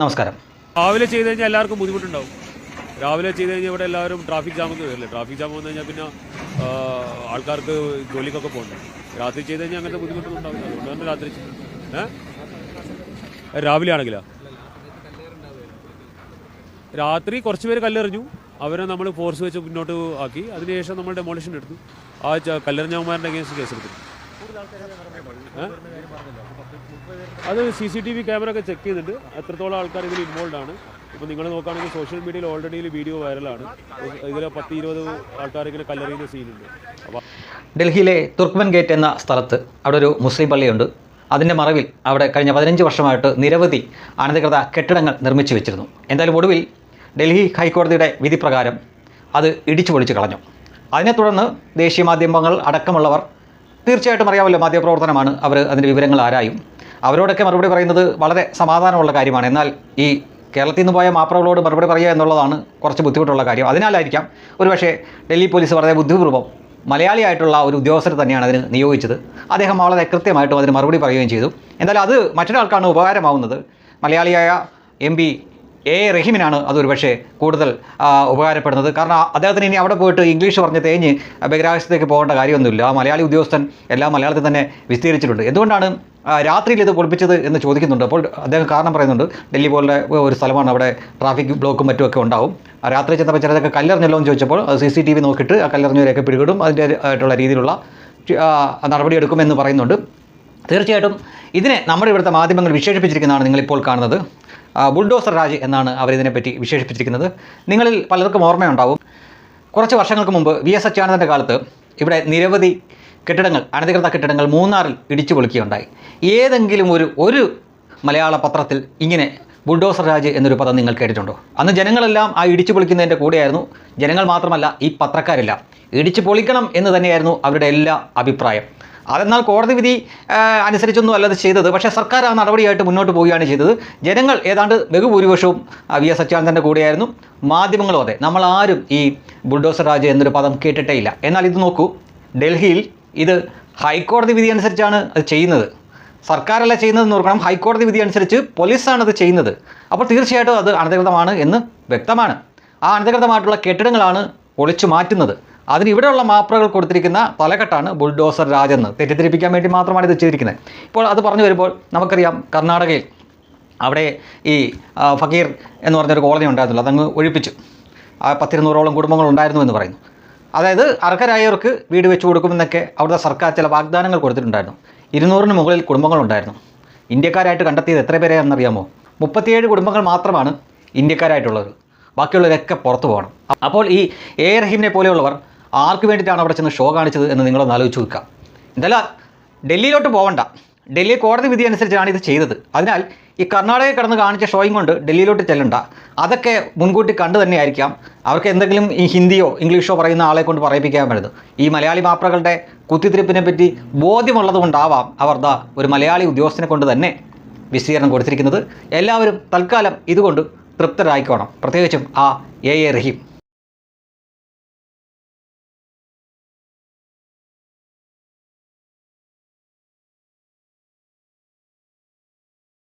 നമസ്കാരം. രാവിലെ ചെയ്ത് കഴിഞ്ഞാൽ എല്ലാവർക്കും ബുദ്ധിമുട്ടുണ്ടാവും. രാവിലെ ചെയ്ത് കഴിഞ്ഞാൽ ഇവിടെ എല്ലാവരും ട്രാഫിക് ജാമൊക്കെ വരില്ലേ. ട്രാഫിക് ജാം വന്നു കഴിഞ്ഞാൽ പിന്നെ ആൾക്കാർക്ക് ജോലിക്കൊക്കെ പോകണ്ടേ. രാത്രി ചെയ്ത് കഴിഞ്ഞാൽ അങ്ങനത്തെ ബുദ്ധിമുട്ടൊന്നും ഉണ്ടാവില്ല. അതുകൊണ്ടാണ് രാത്രി രാവിലെ ആണെങ്കിലാ രാത്രി കുറച്ച് പേര് കല്ലെറിഞ്ഞു. അവരെ നമ്മൾ ഫോഴ്സ് വെച്ച് മുന്നോട്ട് ആക്കി. അതിനുശേഷം നമ്മൾ ഡെമോളിഷൻ എടുത്തു. ആ കല്ലെറിഞ്ഞവന്മാരുടെ അഗേൻസ്റ്റ് കേസെടുത്തു. അത് CCTV ക്യാമറ ഒക്കെ ചെക്ക് ചെയ്തിട്ട് എത്രത്തോളം ആൾക്കാർ ഇതിൽ ഇൻവോൾവ് ആണ്. ഇപ്പോൾ നിങ്ങൾ നോക്കുകയാണെങ്കിൽ സോഷ്യൽ മീഡിയയിൽ ഓൾറെഡി വീഡിയോ വൈറലാണ്. ഇതിൽ 10-20 ആൾക്കാർ ഇങ്ങനെ കല്ലെറിയുന്ന സീനുണ്ട്. അപ്പോൾ ഡൽഹിയിലെ തുർക്ക്മൻ ഗേറ്റ് എന്ന സ്ഥലത്ത് അവിടെ ഒരു മുസ്ലിം പള്ളിയുണ്ട്. അതിൻ്റെ മറവിൽ അവിടെ കഴിഞ്ഞ 15 വർഷമായിട്ട് നിരവധി അനധികൃത കെട്ടിടങ്ങൾ നിർമ്മിച്ചു വെച്ചിരുന്നു. എന്തായാലും ഒടുവിൽ ഡൽഹി ഹൈക്കോടതിയുടെ വിധി പ്രകാരം അത് ഇടിച്ചു പൊളിച്ച് കളഞ്ഞു. അതിനെ തുടർന്ന് ദേശീയ മാധ്യമങ്ങൾ അടക്കമുള്ളവർ, തീർച്ചയായിട്ടും അറിയാമല്ലോ, മാധ്യമപ്രവർത്തനമാണ്, അവർ അതിൻ്റെ വിവരങ്ങൾ ആരായും. അവരോടൊക്കെ മറുപടി പറയുന്നത് വളരെ സമാധാനമുള്ള കാര്യമാണ്. എന്നാൽ ഈ കേരളത്തിൽ നിന്ന് പോയ മാപ്രകളോട് മറുപടി പറയുക എന്നുള്ളതാണ് കുറച്ച് ബുദ്ധിമുട്ടുള്ള കാര്യം. അതിനാലായിരിക്കാം ഒരുപക്ഷേ ഡൽഹി പോലീസ് വളരെ ബുദ്ധിപൂർവ്വം മലയാളിയായിട്ടുള്ള ഒരു ഉദ്യോഗസ്ഥർ തന്നെയാണ് അതിന് നിയോഗിച്ചത്. അദ്ദേഹം വളരെ കൃത്യമായിട്ടും അതിന് മറുപടി പറയുകയും ചെയ്തു. എന്തായാലും അത് മറ്റൊരാൾക്കാണ് ഉപകാരമാവുന്നത്. മലയാളിയായ MP A റഹീമിനാണ് അതൊരു പക്ഷേ കൂടുതൽ ഉപകാരപ്പെടുന്നത്. കാരണം അദ്ദേഹത്തിന് ഇനി അവിടെ പോയിട്ട് ഇംഗ്ലീഷ് പറഞ്ഞ് തേഞ്ഞ് ബഹിരാകാശത്തേക്ക് പോകേണ്ട കാര്യമൊന്നുമില്ല. ആ മലയാളി ഉദ്യോഗസ്ഥൻ എല്ലാം മലയാളത്തിൽ തന്നെ വിസ്തീരിച്ചിട്ടുണ്ട്. എന്തുകൊണ്ടാണ് രാത്രിയിൽ ഇത് പൊളിപ്പിച്ചത് എന്ന് ചോദിക്കുന്നുണ്ട്. അപ്പോൾ അദ്ദേഹം കാരണം പറയുന്നുണ്ട്, ഡൽഹി പോലെ ഒരു സ്ഥലമാണ്, അവിടെ ട്രാഫിക് ബ്ലോക്കും മറ്റുമൊക്കെ ഉണ്ടാവും. രാത്രി ചെന്നപ്പോൾ ചിലതൊക്കെ കല്ലെറിഞ്ഞല്ലോ എന്ന് ചോദിച്ചപ്പോൾ CCTV നോക്കിയിട്ട് ആ കല്ലെറിഞ്ഞവരെയൊക്കെ പിടികൂടും, അതിൻ്റെ ആയിട്ടുള്ള രീതിയിലുള്ള നടപടിയെടുക്കുമെന്ന് പറയുന്നുണ്ട്. തീർച്ചയായിട്ടും ഇതിനെ നമ്മുടെ ഇവിടുത്തെ മാധ്യമങ്ങൾ വിശേഷിപ്പിച്ചിരിക്കുന്നതാണ് നിങ്ങളിപ്പോൾ കാണുന്നത്. ബുൾഡോസർ രാജ് എന്നാണ് അവരിതിനെപ്പറ്റി വിശേഷിപ്പിച്ചിരിക്കുന്നത്. നിങ്ങളിൽ പലർക്കും ഓർമ്മയുണ്ടാവും, കുറച്ച് വർഷങ്ങൾക്ക് മുമ്പ് VS അച്യുതാനന്ദൻ്റെ കാലത്ത് ഇവിടെ നിരവധി കെട്ടിടങ്ങൾ, അനധികൃത കെട്ടിടങ്ങൾ മൂന്നാറിൽ ഇടിച്ചു പൊളിക്കുകയുണ്ടായി. ഏതെങ്കിലും ഒരു മലയാള പത്രത്തിൽ ഇങ്ങനെ ബുൾഡോസർ രാജ് എന്നൊരു പദം നിങ്ങൾ കേട്ടിട്ടുണ്ടോ? അന്ന് ജനങ്ങളെല്ലാം ആ ഇടിച്ചു പൊളിക്കുന്നതിൻ്റെ കൂടെയായിരുന്നു. ജനങ്ങൾ മാത്രമല്ല, ഈ പത്രക്കാരെല്ലാം ഇടിച്ചു പൊളിക്കണം എന്ന് തന്നെയായിരുന്നു അവരുടെ എല്ലാ അഭിപ്രായം. അതെന്നാൽ കോടതി വിധി അനുസരിച്ചൊന്നും അല്ലത് ചെയ്തത്. പക്ഷേ സർക്കാർ ആ നടപടിയായിട്ട് മുന്നോട്ട് പോവുകയാണ് ചെയ്തത്. ജനങ്ങൾ ഏതാണ്ട് ബഹുഭൂരിപക്ഷവും VS അച്യുതാനന്ദൻ്റെ കൂടെയായിരുന്നു. മാധ്യമങ്ങളും അതെ. നമ്മളാരും ഈ ബുൾഡോസർ രാജ് എന്നൊരു പദം കേട്ടിട്ടേ ഇല്ല. എന്നാൽ ഇത് നോക്കൂ, ഡൽഹിയിൽ ഇത് ഹൈക്കോടതി വിധി അനുസരിച്ചാണ് അത് ചെയ്യുന്നത്. സർക്കാരല്ല ചെയ്യുന്നതെന്ന് ഓർക്കണം, ഹൈക്കോടതി വിധി അനുസരിച്ച് പോലീസാണ് അത് ചെയ്യുന്നത്. അപ്പോൾ തീർച്ചയായിട്ടും അത് അനധികൃതമാണ് എന്ന് വ്യക്തമാണ്. ആ അനധികൃതമായിട്ടുള്ള കെട്ടിടങ്ങളാണ് പൊളിച്ചു മാറ്റുന്നത്. അതിന് ഇവിടെയുള്ള മാപ്രകൾ കൊടുത്തിരിക്കുന്ന തലക്കെട്ടാണ് ബുൾഡോസർ രാജ് എന്ന് തെറ്റിദ്ധരിപ്പിക്കാൻ വേണ്ടി മാത്രമാണ് ഇത് ചെയ്തിരിക്കുന്നത്. ഇപ്പോൾ അത് പറഞ്ഞു വരുമ്പോൾ നമുക്കറിയാം, കർണാടകയിൽ അവിടെ ഈ ഫക്കീർ എന്ന് പറഞ്ഞൊരു കോളനി ഉണ്ടായിരുന്നില്ല, അതങ്ങ് ഒഴിപ്പിച്ചു. 10-200ഓളം കുടുംബങ്ങൾ ഉണ്ടായിരുന്നു എന്ന് പറയുന്നു. അതായത് അർഹരായവർക്ക് വീട് വെച്ച് കൊടുക്കുമെന്നൊക്കെ അവിടുത്തെ സർക്കാർ ചില വാഗ്ദാനങ്ങൾ കൊടുത്തിട്ടുണ്ടായിരുന്നു. 200-ന് മുകളിൽ കുടുംബങ്ങളുണ്ടായിരുന്നു. ഇന്ത്യക്കാരായിട്ട് കണ്ടെത്തിയത് എത്ര പേരെയാണെന്നറിയാമോ? 37 കുടുംബങ്ങൾ മാത്രമാണ് ഇന്ത്യക്കാരായിട്ടുള്ളത്. ബാക്കിയുള്ളവരൊക്കെ പുറത്തു പോകണം. അപ്പോൾ ഈ A റഹീമിനെ പോലെയുള്ളവർ ആർക്ക് വേണ്ടിയിട്ടാണ് അവിടെ ചെന്ന് ഷോ കാണിച്ചത് എന്ന് നിങ്ങളൊന്ന് ആലോചിച്ച് നോക്കുക. എന്തായാലും ഡൽഹിയിലോട്ട് പോകണ്ട, ഡൽഹി കോടതി വിധി അനുസരിച്ചാണ് ഇത് ചെയ്തത്. അതിനാൽ ഈ കർണാടകയിൽ കിടന്ന് കാണിച്ച ഷോയും കൊണ്ട് ഡൽഹിയിലോട്ട് ചെല്ലണ്ട. അതൊക്കെ മുൻകൂട്ടി കണ്ടു തന്നെയായിരിക്കാം അവർക്ക് എന്തെങ്കിലും ഈ ഹിന്ദിയോ ഇംഗ്ലീഷോ പറയുന്ന ആളെ കൊണ്ട് പറയിപ്പിക്കാൻ പറ്റുന്നത്. ഈ മലയാളി മാപ്രകളുടെ കുത്തിത്തിരിപ്പിനെ പറ്റി ബോധ്യമുള്ളത് കൊണ്ടാവാം അവർ ഒരു മലയാളി ഉദ്യോഗസ്ഥനെ കൊണ്ട് തന്നെ വിശദീകരണം കൊടുത്തിരിക്കുന്നത്. എല്ലാവരും തൽക്കാലം ഇതുകൊണ്ട് തൃപ്തരായിക്കോണം, പ്രത്യേകിച്ചും ആ A റഹീം.